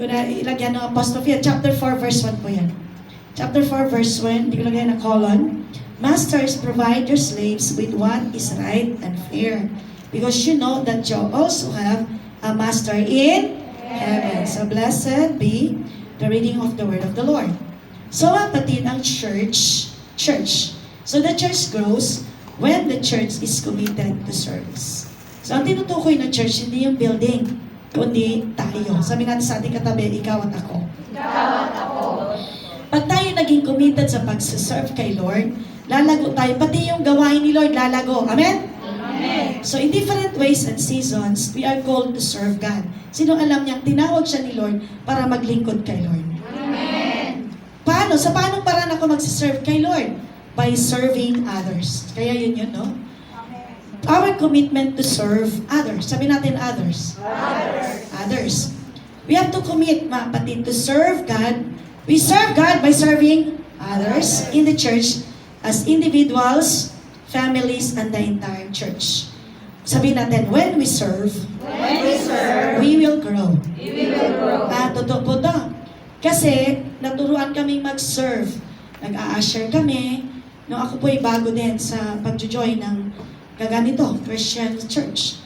ko na ilagyan ng apostrophe. Chapter 4, verse 1 po yan. Chapter 4, verse 1, hindi ko lagyan ng colon. Masters, provide your slaves with what is right and fair, because you know that you also have a master in heaven. So blessed be the reading of the word of the Lord. So kapatid, ang church. So the church grows when the church is committed to service. So ang tinutukoy ng church, hindi yung building, kundi tayo. Sabi natin sa ating katabi, ikaw at ako. Ikaw at ako. Pag tayo naging committed sa pagsaserve kay Lord, lalago tayo. Pati yung gawain ni Lord, lalago. Amen? Amen. So in different ways and seasons, we are called to serve God. Sino alam niyang tinawag siya ni Lord para maglingkod kay Lord? Amen. Paano? Sa paanong paraan ako magsiserve kay Lord? By serving others. Kaya yun, no? Our commitment to serve others. Sabi natin others. Others. We have to commit, mga kapatid, to serve God. We serve God by serving others in the church as individuals, families, and the entire church. Sabi natin, when we serve, we will grow. Totoo po to. Kasi, naturuan kaming mag-serve. Nag-a-usher kami. Nung ako po ay bago din sa pag-join ng kaganito, Christian Church,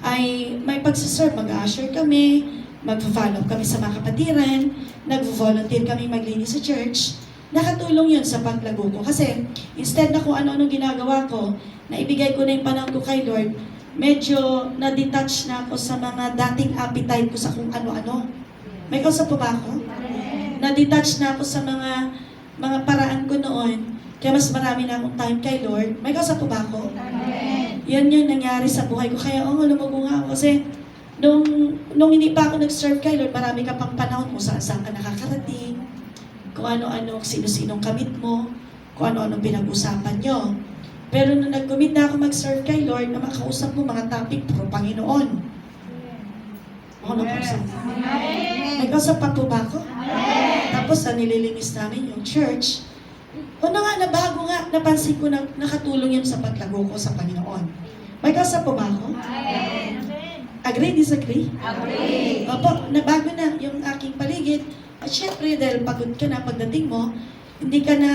ay may pagsaserve. Mag-a-usher kami, mag-follow kami sa mga kapatiran, nag-volunteer kami maglinis sa church. Nakatulong yun sa paglago ko. Kasi, instead na kung ano-ano ginagawa ko, na ibigay ko na yung panahon ko kay Lord, medyo na-detach na ako sa mga dating appetite ko sa kung ano-ano. May kausap po ba ako? Na-detach na ako sa mga paraan ko noon, kaya mas marami na akong time kay Lord. May kausap po ba ako? Amen. Yan yung nangyari sa buhay ko. Kaya, lumago nga ako. Kasi, nung hindi pa ako nag-serve kay Lord, marami ka pang panahon kung saan ka nakakarating, kung ano-ano, sino-sinong kamit mo, kung ano-ano pinag-usapan nyo. Pero nung nag-commit na ako mag-serve kay Lord, na makausap mo mga topic, puro Panginoon. Ako nakausap. May kausap pa po ba ako? Tapos, nililinis namin yung church. Nabago nga, napansin ko na nakatulong yun sa paglago ko sa Panginoon. May kausap po ba ako? Agree, disagree? Agree. Opo, nabago na yung aking paligid. At syempre, dahil pagod ka na pagdating mo, hindi ka na,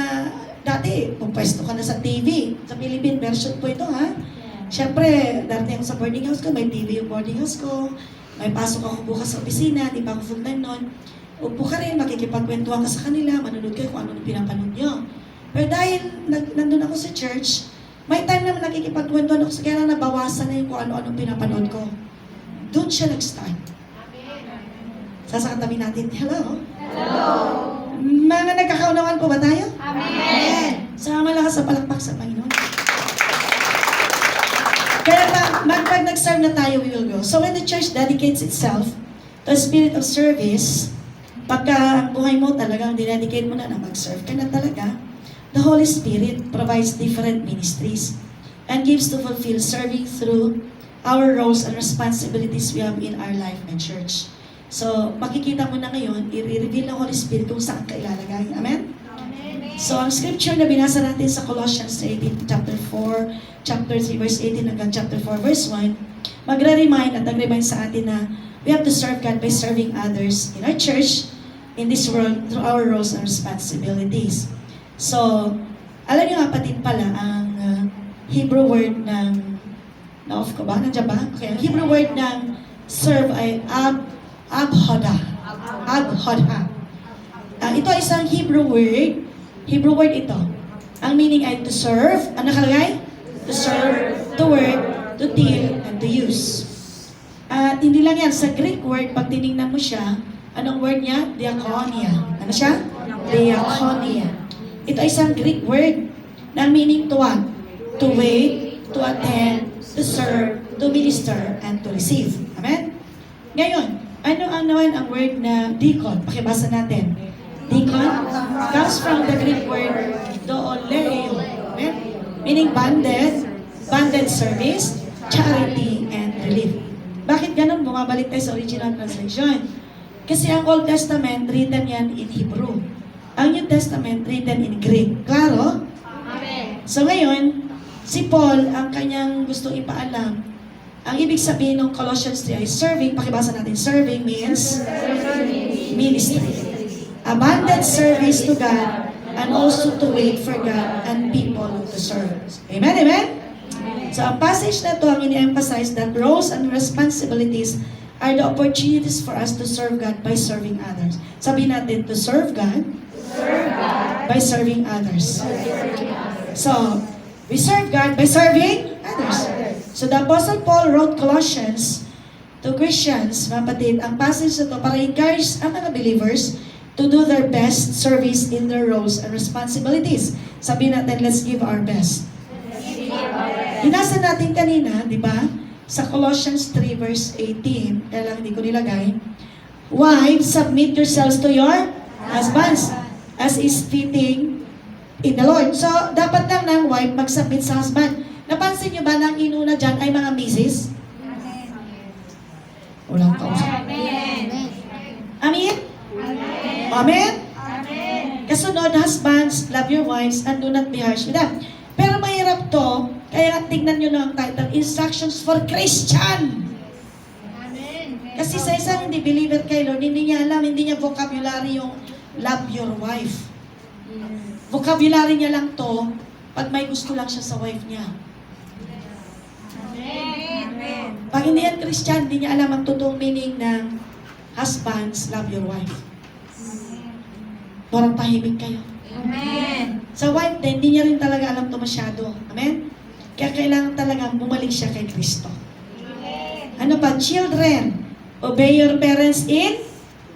dati, pupwesto ka na sa TV. Sa Philippine version po ito, ha? Syempre, dati ako sa boarding house ko, may TV yung boarding house ko. May pasok ako bukas sa opisina, di pa ako full-time noon. Upo ka rin, makikipagkwentuhan ka sa kanila, manunod kayo kung ano pinapanood nyo. Pero dahil nandun ako sa church, may time naman nakikipagkwentuhan ako sa kaya lang nabawasan na yung kung ano-ano pinapanood ko. Doon siya nag-start. Sasakatabi natin. Hello? Hello. Mga nagkakaunawan po ba tayo? Amen. Sama malakas sa palakpak sa Panginoon. Kaya pag nag-serve na tayo, we will grow. So when the church dedicates itself to a spirit of service, pagka ang buhay mo talagang dinedicate mo na mag-serve ka na talaga, the Holy Spirit provides different ministries and gives to fulfill serving through our roles and responsibilities we have in our life and church. So, makikita mo na ngayon, i-reveal ng Holy Spirit kung saan ka ilalagay. Amen? So, ang scripture na binasa natin sa Colossians 18, chapter 4, chapter 3, verse 18 hanggang chapter 4, verse 1, magre-remind at nag-remind sa atin na we have to serve God by serving others in our church, in this world, through our roles and responsibilities. So, alam niyo kapatid pala, ang Hebrew word ng, na-off ko ba? Nandiyan ba? Okay, ang Hebrew word ng serve ay abhoda. Abhoda. Ito ay isang Hebrew word ito. Ang meaning ay to serve. Ano nakalagay? To serve, to work, to till, and to use. At hindi lang yan, sa Greek word, pag tinignan mo siya, anong word niya? Diakonia. Ano siya? Diakonia. Ito ay isang Greek word na meaning to what? To wait, to attend, to serve, to minister, and to receive. Amen? Ngayon, ano ang naman ang word na deacon? Pakibasa natin. Deacon comes from the Greek word dooleo. Amen? Meaning banded service, charity, and relief. Bakit ganun? Bumabalik tayo sa original translation. Kasi ang Old Testament, written yan in Hebrew. Ang New Testament, written in Greek. Klaro? Amen. So ngayon, si Paul, ang kanyang gustong ipaalam, ang ibig sabihin ng Colossians 3 ay serving. Pakibasa natin, serving means ministry. Abundant service to God and also to wait for God and people to serve. Amen, amen? So ang passage na to ang ini-emphasize that roles and responsibilities are the opportunities for us to serve God by serving others. Sabihin natin, to serve God, by serving others. So, we serve God by serving others. So the Apostle Paul wrote Colossians to Christians, mga kapatid, ang passage na to para encourage ang mga believers to do their best service in their roles and responsibilities. Sabihin natin, let's give our best. Binasa natin kanina, di ba? Sa Colossians 3 verse 18, kaya lang hindi ko nilagay, wives, submit yourselves to your husbands as is fitting in the Lord. So, dapat lang ng wife mag-submit sa husband. Napansin nyo ba na ang inuna dyan ay mga misis? Walang kausap. Amen? Amen? Kasunod, husbands, love your wives and do not be harsh with them. Pero mahirap to, kaya tignan nyo na ang title, Instructions for Christian. Kasi sa isang hindi believer kay Lord, hindi niya alam, hindi niya vocabulary yung love your wife. Vocabulary niya lang to, pag may gusto lang siya sa wife niya. Pag hindi yan Christian, hindi niya alam ang totoong meaning ng husbands, love your wife. Parang tahimik kayo. Amen. Sa wife din, hindi niya rin talaga alam to masyado. Amen? Kaya kailangan talaga bumalik siya kay Kristo. Ano pa? Children, obey your parents in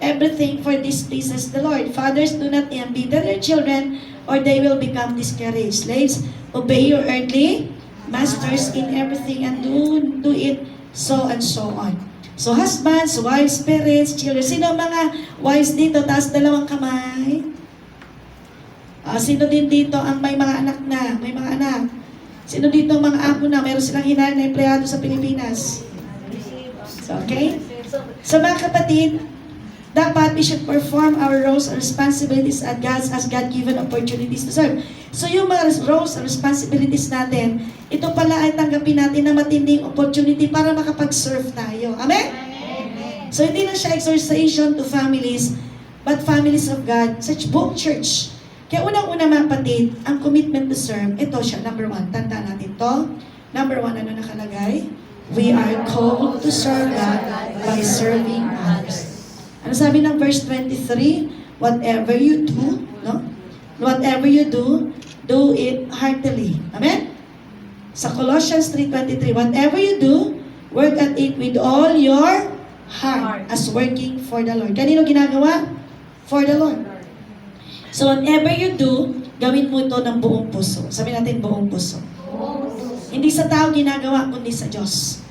everything, for this pleases the Lord. Fathers, do not envy their children, or they will become discouraged. Slaves, obey your earthly masters in everything, and do it so and so on. So husbands, wives, parents, children. Sino ang mga wives dito? Taas dalawang kamay. Sino din dito ang may mga anak na? May mga anak. Sino dito ang mga apo na? Meron silang hinahal na empleyado sa Pilipinas. So, okay? So mga kapatid, dapat we should perform our roles and responsibilities as God-given opportunities to serve. So yung mga roles and responsibilities natin, ito pala ay tanggapin natin na matinding opportunity para makapag-serve tayo. Amen? So hindi na siya exhortation to families, but families of God, such buong church. Kaya unang-una mga kapatid, ang commitment to serve, ito siya, number 1. Tandaan natin to. Number 1, ano nakalagay? We are called to serve God by serving others. Ano sabi ng verse 23? Whatever you do, no? Whatever you do it heartily. Amen? Sa Colossians 3:23, whatever you do, work at it with all your heart as working for the Lord. Kanino ginagawa? For the Lord. So whatever you do, gawin mo ito ng buong puso. Sabi natin buong puso. Hindi sa tao ginagawa, kundi sa Diyos.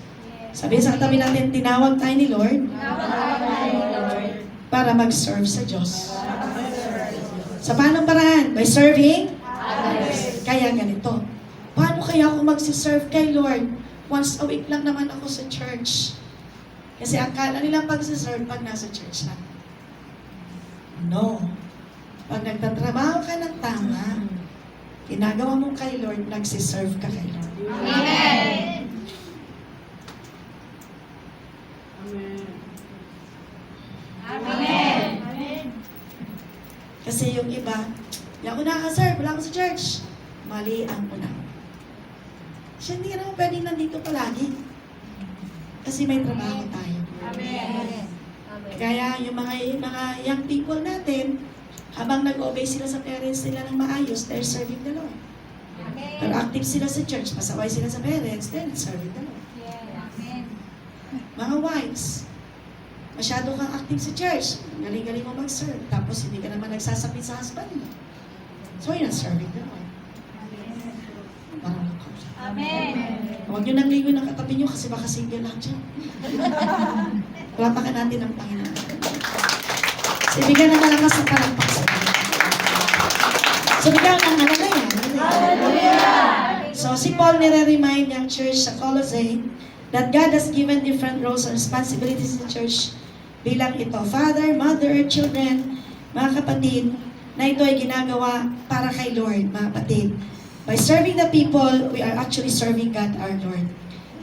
Sabi sa katabi natin, tinawag tayo ni Lord para mag-serve sa Diyos. Sa paanong paraan? By serving others. Kaya ganito. Paano kaya ako mag-serve kay Lord? Once a week lang naman ako sa church. Kasi akala nilang pag-serve pag nasa church lang. No. Pag nagtatrabaho ka ng tama, ginagawa mo kay Lord, nagsiserve ka kay Lord. Amen. Amen. Kasi yung iba, hindi ako nakaka-serve, wala ako sa church. Mali ang unaw. Siya hindi naman pwedeng nandito palagi. Kasi may trabaho tayo. Amen. Kaya yung mga young people natin, habang nag-obey sila sa parents nila ng maayos, they're serving the Lord. Pero active sila sa church, pasaway sila sa parents, they're not serving the Lord. Mga wives, masyado kang active sa church, galing-galing mo mag-serve, tapos hindi ka naman nagsasapit sa husband mo. So you're not serving the Lord. Parang ako. Amen. Huwag nyo nang ligoy ng katabi nyo kasi baka single lang dyan. Palapakan natin ang Panginoon. So, ibigyan na malakas ang palakpak sa Panginoon. So, bigyan ng ano na yan. So, si Paul nire-remind yung church sa Colossae that God has given different roles and responsibilities in the church bilang ito, father, mother, children, mga kapatid, na ito ay ginagawa para kay Lord, mga kapatid. By serving the people, we are actually serving God our Lord.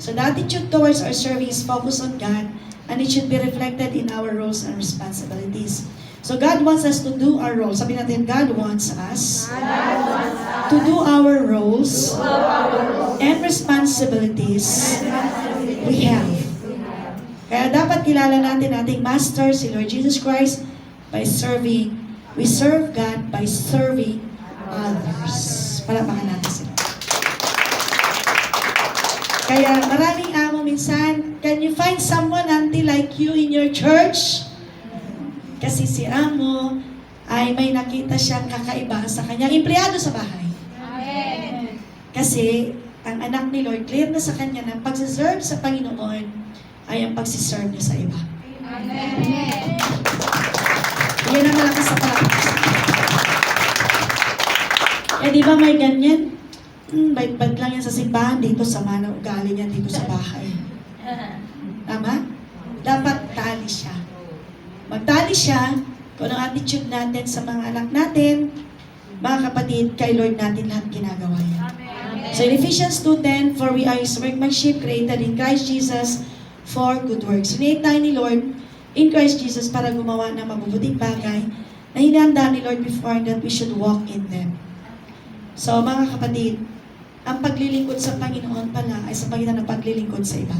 So the attitude towards our serving is focused on God and it should be reflected in our roles and responsibilities. So God wants us to do our role. Sabi natin, God wants us to do our roles and responsibilities we have. Kaya dapat kilala natin ating Master, si Lord Jesus Christ, by serving. We serve God by serving others. Palapakan natin sila. Kaya maraming amo minsan, can you find someone auntie like you in your church? Kasi si amo ay may nakita siyang kakaiba sa kanyang empleyado sa bahay. Amen. Kasi ang anak ni Lord, clear na sa kanya na pagsiserve sa Panginoon ay ang pagsiserve niya sa iba. Amen. Yan ang malakas sa palabas. Eh di ba may ganyan? Bait-bait lang yan sa simbahan, dito sama na ugali niya dito sa bahay. Tama? Dapat tali siya. Magtali siya kung ang attitude natin sa mga anak natin, mga kapatid, kay Lord natin lahat ginagawa yan. So in Ephesians 2:10, for we are His workmanship created in Christ Jesus for good works. Sinate tayo ni Lord in Christ Jesus para gumawa ng mabubuting bagay na hinahanda ni Lord before that we should walk in them. So mga kapatid, ang paglilingkod sa Panginoon pala ay sa pagitan ng paglilingkod sa iba.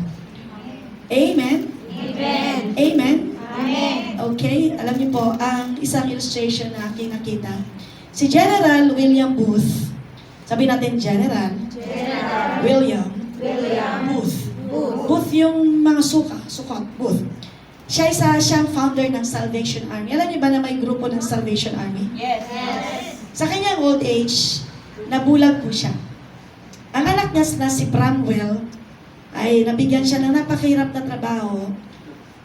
Amen? Amen. Amen? Amen. Okay, alam niyo po, ang isang illustration na aking nakita. Si General William Booth, sabi natin General William Booth. Booth yung mga sukot, Booth. Siyang founder ng Salvation Army. Alam niyo ba na may grupo ng Salvation Army? Yes. Sa kanyang old age, nabulag po siya. Ang anak niya na si Bramwell ay nabigyan siya ng napakahirap na trabaho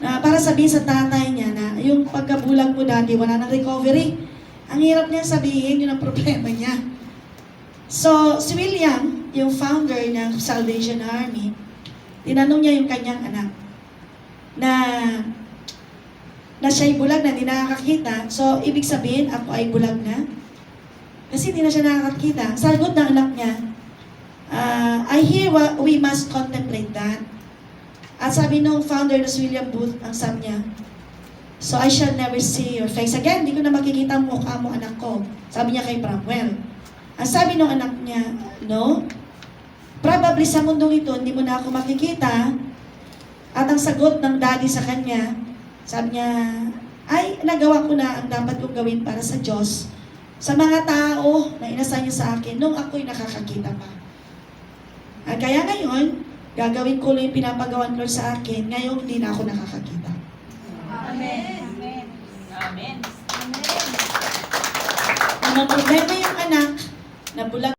na para sabihin sa tatay niya na yung pagkabulag mo dati, wala nang recovery. Ang hirap niya sabihin, yun ang problema niya. So, si William, yung founder ng Salvation Army, tinanong niya yung kanyang anak na siya'y bulag na hindi nakakakita. So, ibig sabihin, ako ay bulag na. Kasi hindi na siya nakakakita. Ang sagot ng anak niya, I hear we must contemplate that. At sabi nung founder na si William Booth, ang sabi niya, so I shall never see your face again. Hindi ko na makikita ang mukha mo, anak ko. Sabi niya kay Bramwell. Ang sabi nung anak niya, no, probably sa mundong ito, hindi mo na ako makikita. At ang sagot ng daddy sa kanya, sabi niya, ay, nagawa ko na ang dapat kong gawin para sa Diyos, sa mga tao na inasal niya sa akin, nung ako'y nakakakita pa. At kaya ngayon, gagawin ko lang yung pinapagawan Lord sa akin, ngayon hindi na ako nakakakita. Amen. Amen. Ang problema yung anak, na bulag